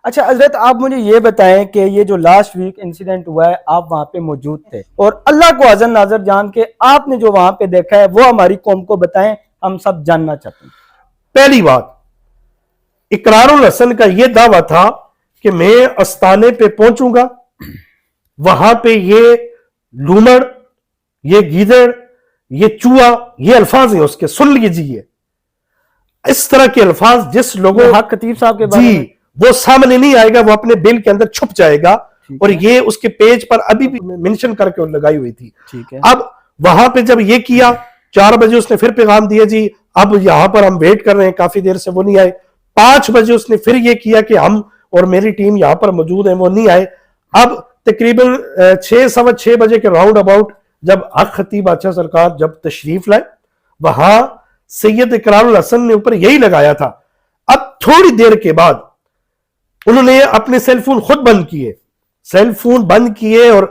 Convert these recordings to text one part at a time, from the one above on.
اچھا حضرت آپ مجھے یہ بتائیں کہ یہ جو لاسٹ ویک انسیڈنٹ ہوا ہے آپ وہاں پہ موجود تھے اور اللہ کو حاضر ناظر جان کے آپ نے جو وہاں پہ دیکھا ہے وہ ہماری قوم کو بتائیں، ہم سب جاننا چاہتے ہیں۔ پہلی بات، اقرار الحسن کا یہ دعویٰ تھا کہ میں استانے پہ پہنچوں گا، وہاں پہ یہ لومڑ، یہ گیدڑ، یہ چوہا، یہ الفاظ ہیں اس کے، سن لیجیے اس طرح کے الفاظ جس لوگوں حق خطیب صاحب کے بارے میں وہ سامنے نہیں آئے گا، وہ اپنے بل کے اندر چھپ جائے گا، اور یہ اس کے پیج پر ابھی بھی منشن کر کے لگائی ہوئی تھی۔ اب وہاں پہ جب یہ کیا 4 بجے اس نے پھر پیغام دیا جی اب یہاں پر ہم ویٹ کر رہے ہیں، کافی دیر سے وہ نہیں آئے۔ 5 بجے اس نے پھر یہ کیا کہ ہم اور میری ٹیم یہاں پر موجود ہیں، وہ نہیں آئے۔ اب تقریباً 6 بجے کے راؤنڈ اباؤٹ جب حق خطیب بادشاہ سرکار جب تشریف لائے، وہاں سید اقرار الحسن نے اوپر یہی لگایا تھا۔ اب تھوڑی دیر کے بعد انہوں نے اپنے سیل فون خود بند کیے اور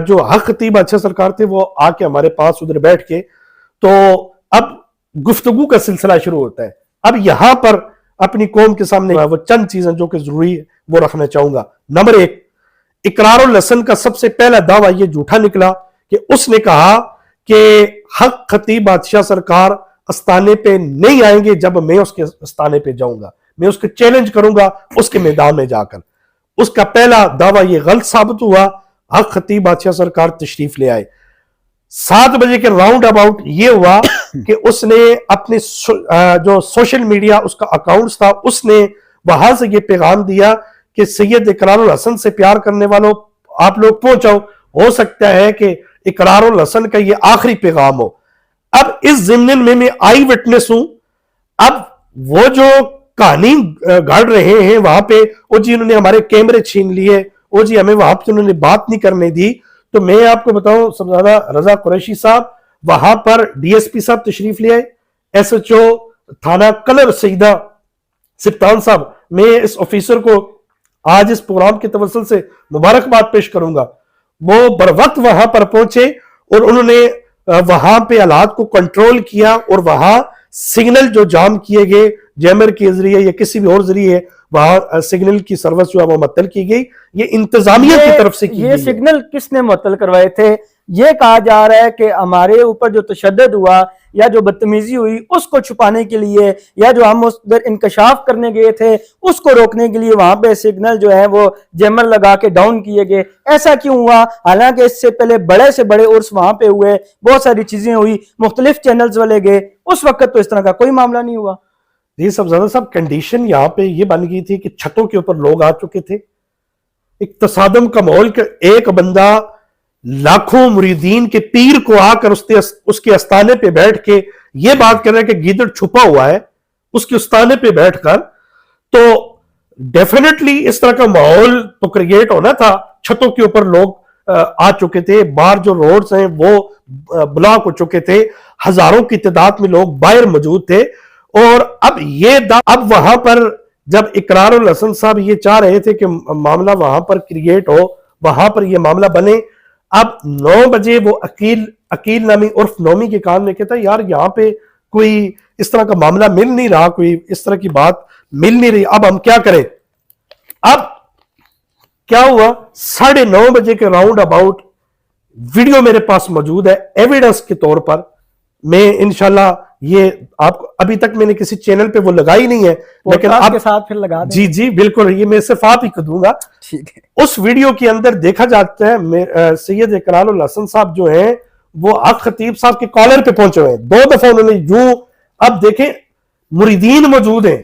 جو حق خطیب بادشاہ سرکار تھے وہ آ کے ہمارے پاس ادھر بیٹھ کے، تو اب گفتگو کا سلسلہ شروع ہوتا ہے۔ اب یہاں پر اپنی قوم کے سامنے وہ چند چیزیں جو کہ ضروری ہے وہ رکھنا چاہوں گا۔ نمبر 1، اقرار الحسن کا سب سے پہلا دعویٰ یہ جھوٹا نکلا کہ اس نے کہا کہ حق خطیب بادشاہ سرکار استانے پہ نہیں آئیں گے جب میں اس کے استانے پہ جاؤں گا، میں اس کے چیلنج کروں گا اس کے میدان میں جا کر۔ اس کا پہلا دعویٰ یہ غلط ثابت ہوا، حق خطیب بادشاہ سرکار تشریف لے آئے۔ 7 بجے کے راؤنڈ اباؤٹ یہ ہوا کہ اس نے اپنے جو سوشل میڈیا اس کا اکاؤنٹس تھا، اس نے وہاں سے یہ پیغام دیا کہ سید اقرار الحسن سے پیار کرنے والوں آپ لوگ پہنچاؤ، ہو سکتا ہے کہ اقرار الحسن کا یہ آخری پیغام ہو۔ اب اس ضمن میں آئی وٹنس ہوں، اب وہ جو کہانی گھڑ رہے ہیں وہاں پہ، وہ جی انہوں نے ہمارے کیمرے چھین لیے، وہ جی ہمیں وہاں پہ انہوں نے بات نہیں کرنے دی، تو میں آپ کو بتاؤں سب زیادہ رضا قریشی صاحب وہاں پر ڈی ایس پی صاحب تشریف لے آئے، ایس ایچ او تھانہ کلر سیدہ سبتان صاحب، میں اس آفیسر کو آج اس پروگرام کے توسل سے مبارکباد پیش کروں گا۔ وہ بروقت وہاں پر پہنچے اور انہوں نے وہاں پہ حالات کو کنٹرول کیا، اور وہاں سگنل جو جام کیے گئے جیمر کے ذریعے یا کسی بھی اور ذریعے، وہاں سگنل کی سروس جو ہے وہ معطل کی گئی، یہ انتظامیہ کی طرف سے کی گئی۔ یہ سگنل کس نے معطل کروائے تھے؟ یہ کہا جا رہا ہے کہ ہمارے اوپر جو تشدد ہوا یا جو بدتمیزی ہوئی اس کو چھپانے کے لیے، یا جو ہم اس در انکشاف کرنے گئے تھے اس کو روکنے کے لیے وہاں پہ سگنل جو ہے وہ جیمر لگا کے ڈاؤن کیے گئے۔ ایسا کیوں ہوا؟ حالانکہ اس سے پہلے بڑے سے بڑے عرس وہاں پہ ہوئے، بہت ساری چیزیں ہوئی، مختلف چینلز والے گئے، اس وقت تو اس طرح کا کوئی معاملہ نہیں ہوا۔ جی سب زیادہ صاحب، کنڈیشن یہاں پہ یہ بن گئی تھی کہ چھتوں کے اوپر لوگ آ چکے تھے، ایک تصادم کا ماحول کہ ایک بندہ لاکھوں مریدین کے پیر کو آ کر اس کے استانے پہ بیٹھ کے یہ بات کر رہا ہے کہ گیدڑ چھپا ہوا ہے اس کے استانے پہ بیٹھ کر، تو ڈیفینیٹلی اس طرح کا ماحول تو کریٹ ہونا تھا۔ چھتوں کے اوپر لوگ آ چکے تھے، باہر جو روڈز ہیں وہ بلاک ہو چکے تھے، ہزاروں کی تعداد میں لوگ باہر موجود تھے، اور اب وہاں پر جب اقرار الحسن صاحب یہ چاہ رہے تھے کہ معاملہ وہاں پر کریٹ ہو، وہاں پر یہ معاملہ بنے، اب 9 بجے وہ عقیل نامی عرف نومی کے کان میں کہتا ہے یار یہاں پہ کوئی اس طرح کا معاملہ مل نہیں رہا، کوئی اس طرح کی بات مل نہیں رہی، اب ہم کیا کریں؟ اب کیا ہوا؟ 9:30 بجے کے راؤنڈ اباؤٹ ویڈیو میرے پاس موجود ہے ایویڈنس کے طور پر، میں انشاءاللہ یہ آپ کو ابھی تک میں نے کسی چینل پہ وہ لگائی نہیں ہے، لیکن آپ کے ساتھ پھر لگا دیں۔ جی بالکل، یہ میں صرف آپ ہی کو دوں گا۔ اس ویڈیو کے اندر دیکھا جاتا ہے سید اقرار الحسن صاحب جو ہیں وہ حق خطیب صاحب کے کالر پہ پہنچے ہوئے ہیں، 2 دفعہ انہوں نے یوں، اب دیکھیں مریدین موجود ہیں،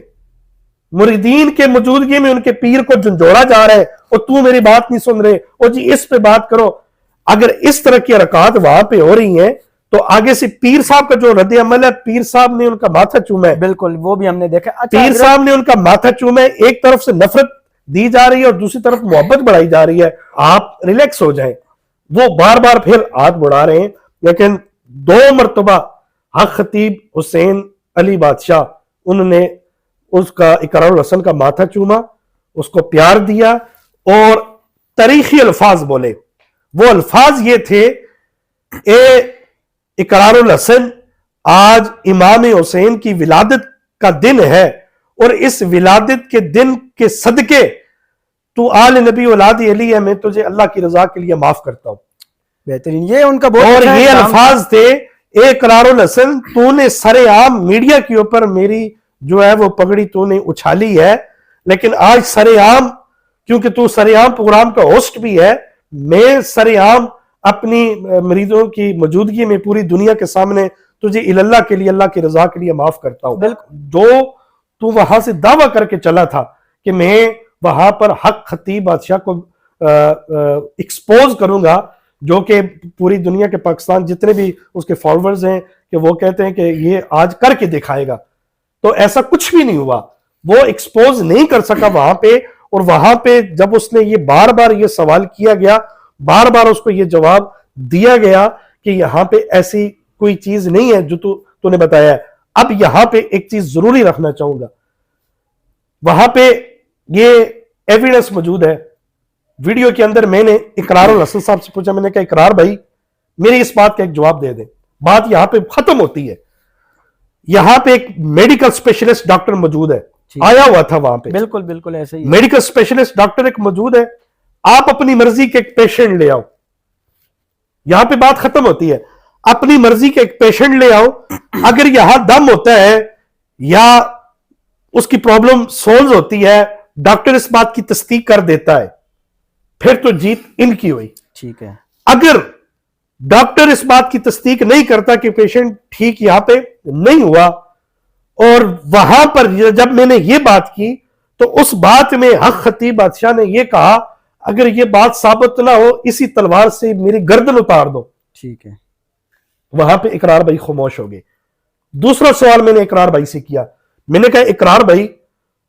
مریدین کے موجودگی میں ان کے پیر کو جھنجھوڑا جا رہا ہے، اور تو میری بات نہیں سن رہے، اور جی اس پہ بات کرو۔ اگر اس طرح کی حرکات وہاں پہ ہو رہی ہیں تو آگے سے پیر صاحب کا جو رد عمل ہے، پیر صاحب نے ان کا ماتھا چوما ہے، بالکل وہ بھی ہم نے دیکھا، پیر صاحب نے ان کا ماتھا چوما ہے، ایک طرف سے نفرت دی جا رہی ہے اور دوسری طرف محبت بڑھائی جا رہی ہے، آپ ریلیکس ہو جائیں۔ وہ بار بار پھر ہاتھ بڑھا رہے ہیں، لیکن 2 مرتبہ حق خطیب حسین علی بادشاہ انہوں نے اس کا اقرار الحسن کا ماتھا چوما، اس کو پیار دیا، اور تاریخی الفاظ بولے۔ وہ الفاظ یہ تھے، اے اقرار الحسن، آج امام حسین کی ولادت کا دن ہے، اور اس ولادت کے دن کے صدقے تو آل نبی اولاد علی ہے، میں تجھے اللہ کی رضا کے لیے معاف کرتا ہوں. بہترین، یہ ان کا بہت اور اچھا یہ اقدام تھا. الفاظ تھے، اے اقرار الحسن تو نے سر عام میڈیا کے اوپر میری جو ہے وہ پگڑی تو نے اچھالی ہے، لیکن آج سر عام، کیونکہ تو سر عام پروگرام کا ہوسٹ بھی ہے، میں سر عام اپنی مریضوں کی موجودگی میں پوری دنیا کے سامنے تجھے اللہ کے لیے، اللہ کی رضا کے لیے معاف کرتا ہوں. جو تو وہاں سے دعویٰ کر کے چلا تھا کہ میں وہاں پر حق خطیب بادشاہ کو ایکسپوز کروں گا، جو کہ پوری دنیا کے پاکستان جتنے بھی اس کے فالوورز ہیں کہ وہ کہتے ہیں کہ یہ آج کر کے دکھائے گا، تو ایسا کچھ بھی نہیں ہوا. وہ ایکسپوز نہیں کر سکا وہاں پہ. اور وہاں پہ جب اس نے یہ بار بار یہ سوال کیا گیا، بار بار اس کو یہ جواب دیا گیا کہ یہاں پہ ایسی کوئی چیز نہیں ہے جو تو نے بتایا ہے. اب یہاں پہ ایک چیز ضروری رکھنا چاہوں گا، وہاں پہ یہ ایویڈنس موجود ہے ویڈیو کے اندر. میں نے اقرار الحسن صاحب سے پوچھا، میں نے کہا اقرار بھائی میری اس بات کا ایک جواب دے دیں. بات یہاں پہ ختم ہوتی ہے. یہاں پہ ایک میڈیکل اسپیشلسٹ ڈاکٹر موجود ہے، آیا ہوا تھا وہاں پہ. بالکل بالکل ایسے ہی میڈیکل اسپیشلسٹ ڈاکٹر ایک موجود ہے. آپ اپنی مرضی کے ایک پیشنٹ لے آؤ. یہاں پہ بات ختم ہوتی ہے. اپنی مرضی کے ایک پیشنٹ لے آؤ، اگر یہاں دم ہوتا ہے یا اس کی پرابلم سولز ہوتی ہے، ڈاکٹر اس بات کی تصدیق کر دیتا ہے، پھر تو جیت ان کی ہوئی. ٹھیک ہے. اگر ڈاکٹر اس بات کی تصدیق نہیں کرتا کہ پیشنٹ ٹھیک یہاں پہ نہیں ہوا، اور وہاں پر جب میں نے یہ بات کی تو اس بات میں حق خطیب بادشاہ نے یہ کہا اگر یہ بات ثابت نہ ہو اسی تلوار سے میری گردن اتار دو. ٹھیک ہے. وہاں پہ اقرار بھائی خاموش ہو گئے. دوسرا سوال میں نے اقرار بھائی سے کیا، میں نے کہا اقرار بھائی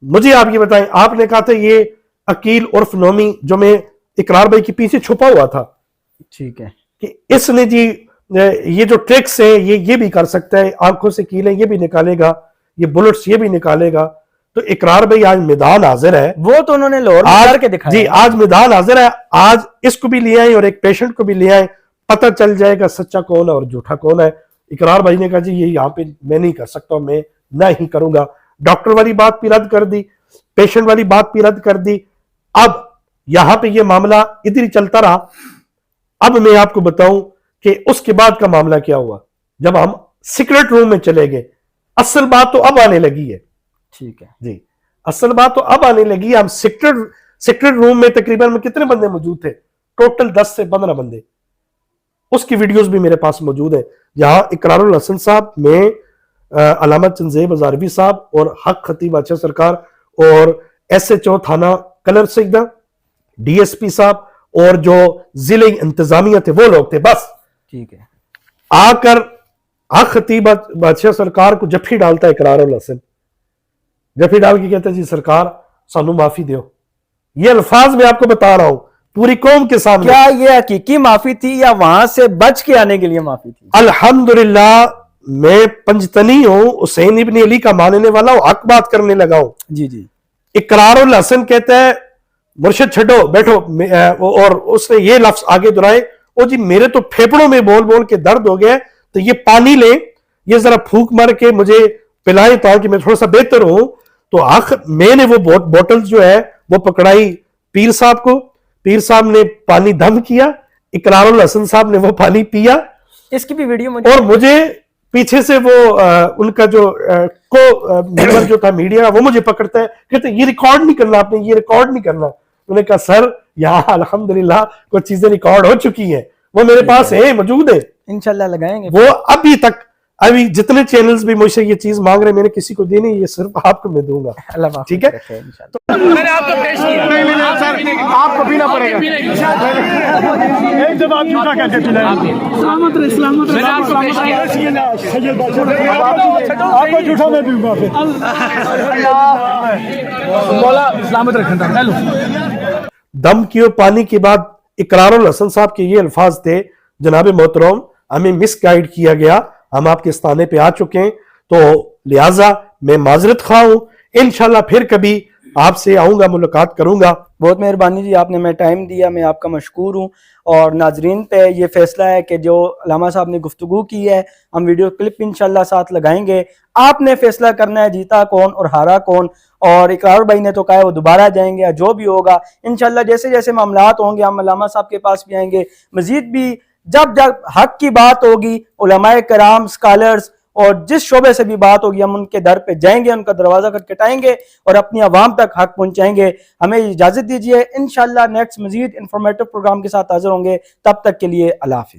مجھے آپ یہ بتائیں، آپ نے کہا تھا یہ عقیل عرف نومی جو میں اقرار بھائی کے پیچھے چھپا ہوا تھا، ٹھیک ہے، کہ اس نے جی یہ جو ٹرکس ہیں یہ بھی کر سکتا ہے، آنکھوں سے کیلیں یہ بھی نکالے گا، یہ بلٹس یہ بھی نکالے گا. تو اقرار بھائی آج میدان حاضر ہے. وہ تو انہوں نے لاہور میں کر کے دکھایا. جی آج میدان حاضر ہے. آج اس کو بھی لے آئیں اور ایک پیشنٹ کو بھی لے آئیں، پتہ چل جائے گا سچا کون ہے اور جھوٹا کون ہے. اقرار بھائی نے کہا جی یہ یہاں پہ میں نہیں کر سکتا، میں نہ ہی کروں گا. ڈاکٹر والی بات بھی رد کر دی، پیشنٹ والی بات بھی رد کر دی. اب یہاں پہ یہ معاملہ ادھر ہی چلتا رہا. اب میں آپ کو بتاؤں کہ اس کے بعد کا معاملہ کیا ہوا. جب ہم سیکرٹ روم میں چلے گئے، اصل بات تو اب آنے لگی ہے. ٹھیک ہے جی اصل بات تو اب آنے لگی ہے. ہم سیکرٹ روم میں تقریباً میں کتنے بندے موجود تھے؟ ٹوٹل 10 سے 15 بندے. اس کی ویڈیوز بھی میرے پاس موجود ہیں، جہاں اقرار الحسن صاحب، میں، علامہ چنزیب ہزاروی صاحب اور حق خطیب بادشاہ سرکار اور ایس ایچ او تھانہ کلر سیدہ، ڈی ایس پی صاحب اور جو ضلع انتظامیہ تھے وہ لوگ تھے. بس ٹھیک ہے. آ کر حق خطیب بادشاہ سرکار کو جفی ڈالتا ہے اقرار الحسن. جفی ڈال کے کہتا ہے جی سرکار سانو معافی دیو. یہ الفاظ میں آپ کو بتا رہا ہوں پوری قوم کے سامنے. کیا یہ حقیقی معافی تھی یا وہاں سے بچ کے آنے کے لیے معافی تھی؟ الحمدللہ میں پنجتنی ہوں، حسین ابن علی کا ماننے والا ہوں، حق بات کرنے لگا ہوں. جی جی. اقرار الحسن کہتا ہے مرشد چھڈو بیٹھو، اور اس نے یہ لفظ آگے دہرائے، او جی میرے تو پھیپڑوں میں بول بول کے درد ہو گیا، تو یہ پانی لیں، یہ ذرا پھونک مار کے مجھے پلائیں تاکہ میں تھوڑا سا بہتر ہوں. تو میں نے وہ بوٹل جو ہے وہ پکڑائی پیر صاحب کو، پیر صاحب نے پانی دم کیا، اقرار الحسن صاحب نے وہ پانی پیا. اس کی بھی ویڈیو اور مجھے پیچھے سے وہ ان کا جو ممبر جو تھا میڈیا وہ مجھے پکڑتا ہے، کہتے ہیں یہ ریکارڈ نہیں کرنا، آپ نے یہ ریکارڈ نہیں کرنا. انہوں نے کہا سر یہاں الحمدللہ کچھ چیزیں ریکارڈ ہو چکی ہیں، وہ میرے پاس ہیں، موجود ہیں، انشاءاللہ لگائیں گے. وہ ابھی تک ابھی جتنے چینلز بھی مجھ سے یہ چیز مانگ رہے ہیں میں نے کسی کو دی نہیں، یہ صرف آپ کو میں دوں گا. اللہ ٹھیک ہے. میں نے آپ کو پیش کیا، آپ کو پینا پڑے گا. ایک جب آپ جھوٹا کہتے تھے سلامت رہے، سلامت رہے. میں نے آپ کو پیش کیا. آپ کو جھوٹا میں پیوں گا پھر. مولا سلامت رکھنا. دم کیو پانی کے بعد اقرار الحسن صاحب کے یہ الفاظ تھے، جناب محترم ہمیں مس گائیڈ کیا گیا، ہم آپ کے استانے پہ آ چکے ہیں، تو لہٰذا میں معذرت خواہ ہوں. انشاءاللہ پھر کبھی آپ سے آؤں گا، ملاقات کروں گا. بہت مہربانی جی، آپ نے میں ٹائم دیا، میں آپ کا مشکور ہوں. اور ناظرین پہ یہ فیصلہ ہے کہ جو علامہ صاحب نے گفتگو کی ہے ہم ویڈیو کلپ انشاءاللہ ساتھ لگائیں گے. آپ نے فیصلہ کرنا ہے جیتا کون اور ہارا کون. اور اقرار بھائی نے تو کہا ہے وہ دوبارہ جائیں گے یا جو بھی ہوگا انشاءاللہ جیسے جیسے معاملات ہوں گے ہم علامہ صاحب کے پاس بھی آئیں گے. مزید بھی جب حق کی بات ہوگی علماء کرام سکالرز اور جس شعبے سے بھی بات ہوگی ہم ان کے در پہ جائیں گے, ان کا دروازہ کھٹکھٹائیں گے اور اپنی عوام تک حق پہنچائیں گے. ہمیں اجازت دیجیے, انشاءاللہ نیکسٹ مزید انفارمیٹو پروگرام کے ساتھ حاضر ہوں گے. تب تک کے لیے اللہ حافظ.